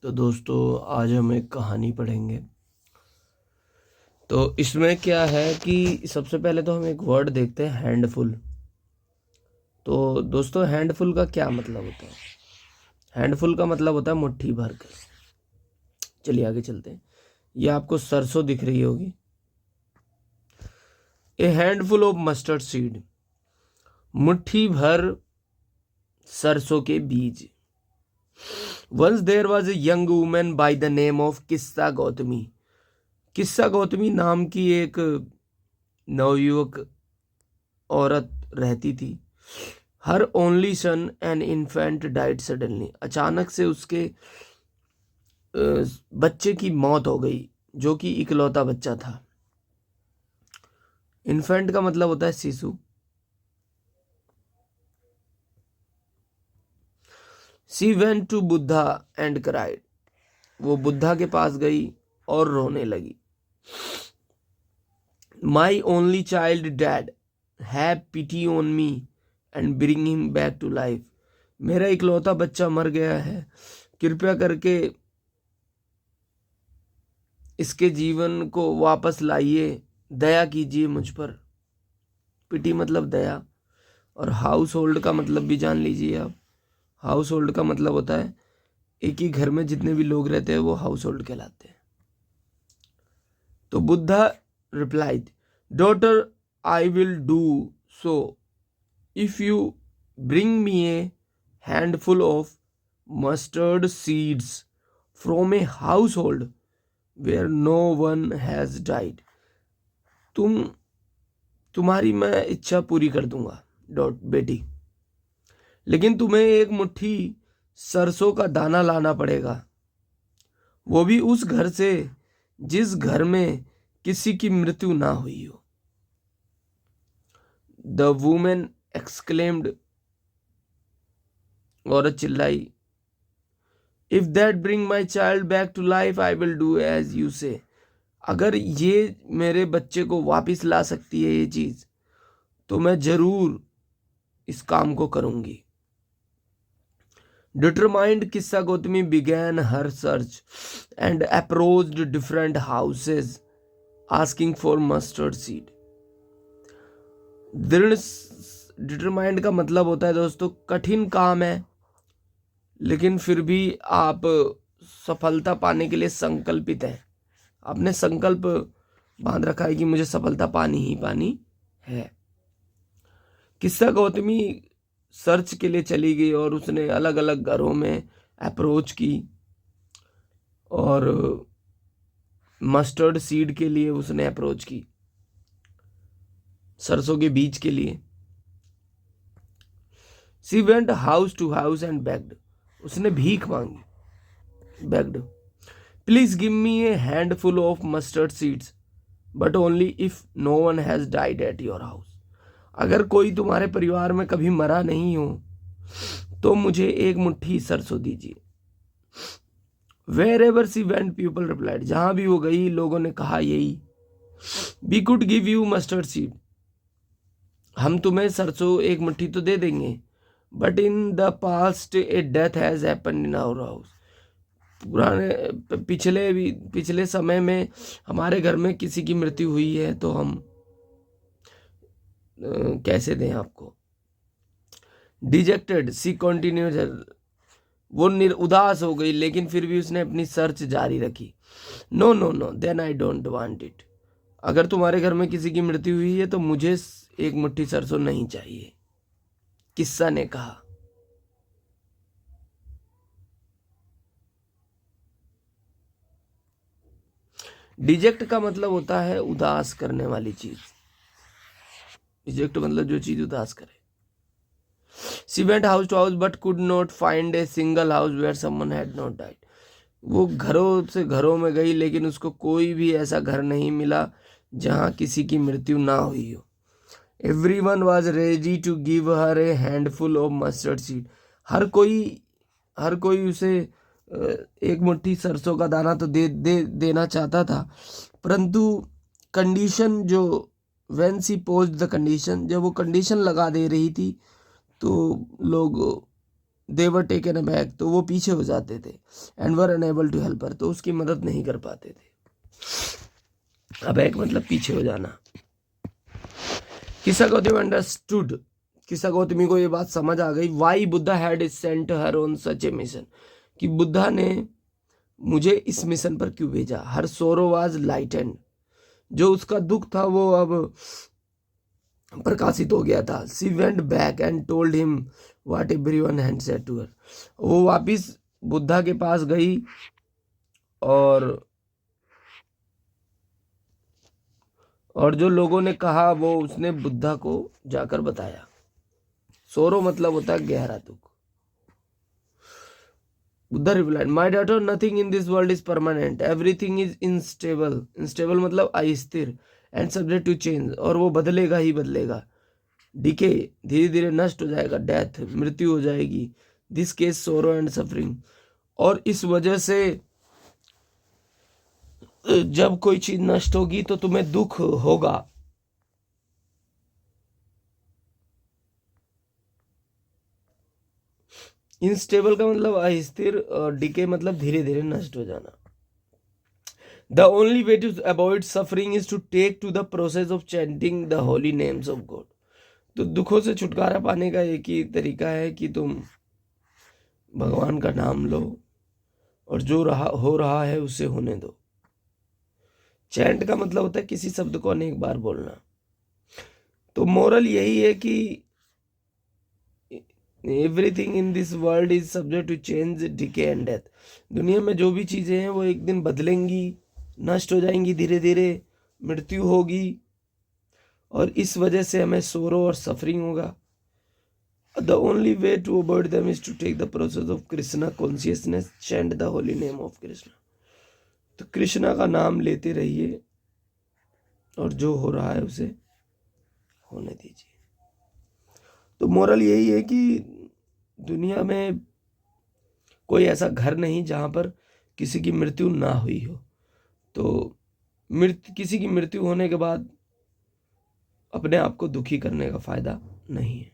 तो दोस्तों आज हम एक कहानी पढ़ेंगे। तो इसमें क्या है कि सबसे पहले तो हम एक वर्ड देखते हैं, हैंडफुल। तो दोस्तों हैंडफुल का क्या मतलब होता है? हैंडफुल का मतलब होता है मुट्ठी भर कर। चलिए आगे चलते हैं। ये आपको सरसों दिख रही होगी। A handful of mustard seed, मुट्ठी भर सरसों के बीज। Once there was a young woman by the name of Kisa Gotami. किस्सा गौतमी नाम की एक नवयुवक औरत रहती थी। Her only son an infant died suddenly. अचानक से उसके बच्चे की मौत हो गई, जो कि इकलौता बच्चा था। इन्फेंट का मतलब होता है शिशु। She went to Buddha and cried. वो बुद्धा के पास गई और रोने लगी। My only child dad, have pity on me and bring him back to life. मेरा इकलौता बच्चा मर गया है, कृपया करके इसके जीवन को वापस लाइए, दया कीजिए मुझ पर। पिटी मतलब दया। और हाउस होल्ड का मतलब भी जान लीजिए आप। हाउस होल्ड का मतलब होता है एक ही घर में जितने भी लोग रहते हैं वो हाउस होल्ड कहलाते हैं। तो Buddha replied, daughter I will do so if you bring me a handful of mustard seeds from a household where no one has died. तुम्हारी मैं इच्छा पूरी कर दूंगा डॉट बेटी, लेकिन तुम्हें एक मुट्ठी सरसों का दाना लाना पड़ेगा, वो भी उस घर से जिस घर में किसी की मृत्यु ना हुई हो। The woman exclaimed. औरत चिल्लाई, if that bring my child back to life I will do as you say. अगर ये मेरे बच्चे को वापस ला सकती है ये चीज, तो मैं जरूर इस काम को करूंगी। डिटरमाइंड किस्सा Gautami began her search and approached different houses asking for mustard seed. दृढ़ डिटरमाइंड का मतलब होता है दोस्तों कठिन काम है, लेकिन फिर भी आप सफलता पाने के लिए संकल्पित हैं। आपने संकल्प बांध रखा है कि मुझे सफलता पानी ही पानी है। किस्सा गौतमी सर्च के लिए चली गई और उसने अलग अलग घरों में अप्रोच की और मस्टर्ड सीड के लिए उसने अप्रोच की, सरसों के बीज के लिए। She went house to house and begged. उसने भीख मांगी, begged, please give me a handful of mustard seeds but only if no one has died at your house. अगर कोई तुम्हारे परिवार में कभी मरा नहीं हो तो मुझे एक मुट्ठी सरसों दीजिए। Wherever she went people replied. जहां भी वो गई लोगों ने कहा यही, we could give you mustard seed. हम तुम्हें सरसों एक मुट्ठी तो दे देंगे, but in the past a death has happened in our house. पिछले समय में हमारे घर में किसी की मृत्यु हुई है, तो हम कैसे दें आपको। डिजेक्टेड सी कंटिन्यूड। वो उदास हो गई, लेकिन फिर भी उसने अपनी सर्च जारी रखी। No no no then I don't want it. अगर तुम्हारे घर में किसी की मृत्यु हुई है तो मुझे एक मुट्ठी सरसों नहीं चाहिए, किस्सा ने कहा। डिजेक्ट का मतलब होता है उदास करने वाली चीज। डिजेक्ट मतलब जो चीज उदास करे। She went house to house but could not find a single house where someone had not died. वो घरों से घरों में गई, लेकिन उसको कोई भी ऐसा घर नहीं मिला जहां किसी की मृत्यु ना हुई हो। Everyone was ready to give her a handful of mustard seed. हर कोई उसे एक मुट्ठी सरसों का दाना तो देना चाहता था, परंतु कंडीशन जो when she posed the condition, जब वो कंडीशन लगा दे रही थी तो लोग दे वर टेकन अबैक, तो वो पीछे हो जाते थे, and were unable to help her, तो उसकी मदद नहीं कर पाते थे। अबैक मतलब पीछे हो जाना। किस्सा गौतमी अंडरस्टूड, किस्सा गौतमी को ये बात समझ आ गई, why Buddha had sent her on such a mission, कि बुद्धा ने मुझे इस मिशन पर क्यों भेजा। हर सोरो वाज लाइटेंड, जो उसका दुख था वो अब प्रकाशित हो गया था। She went back and told him what everyone had said to her, वो वापिस बुद्धा के पास गई और जो लोगों ने कहा वो उसने बुद्धा को जाकर बताया। सोरो मतलब होता है गहरा दुख। Buddha replied, my daughter, nothing in this world is permanent, everything is instable. Instable मतलब अस्थिर, एंड सब्जेक्ट टू चेंज, और वो बदलेगा ही बदलेगा। डिके, धीरे धीरे नष्ट हो जाएगा। डेथ, मृत्यु हो जाएगी। This case sorrow and suffering, और इस वजह से जब कोई चीज नष्ट होगी तो तुम्हें दुख होगा। इनस्टेबल का मतलब अस्थिर, और डिके मतलब धीरे धीरे नष्ट हो जाना। The only way to avoid suffering is to take to the process of chanting the holy names of God, तो दुखों से छुटकारा पाने का एक ही तरीका है कि तुम भगवान का नाम लो और जो हो रहा है उसे होने दो। चैंट का मतलब होता है किसी शब्द को अनेक बार बोलना। तो मोरल यही है कि everything in this world is subject to change, decay and death. दुनिया में जो भी चीजें हैं वो एक दिन बदलेंगी, नष्ट हो जाएंगी, धीरे धीरे मृत्यु होगी, और इस वजह से हमें सोरो और सफरिंग होगा। The only way to avoid them is to take the process of Krishna consciousness, chant the holy name of Krishna. तो कृष्णा का नाम लेते रहिए और जो हो रहा है उसे होने दीजिए। तो मोरल यही है कि दुनिया में कोई ऐसा घर नहीं जहां पर किसी की मृत्यु ना हुई हो। तो किसी की मृत्यु होने के बाद अपने आप को दुखी करने का फायदा नहीं है।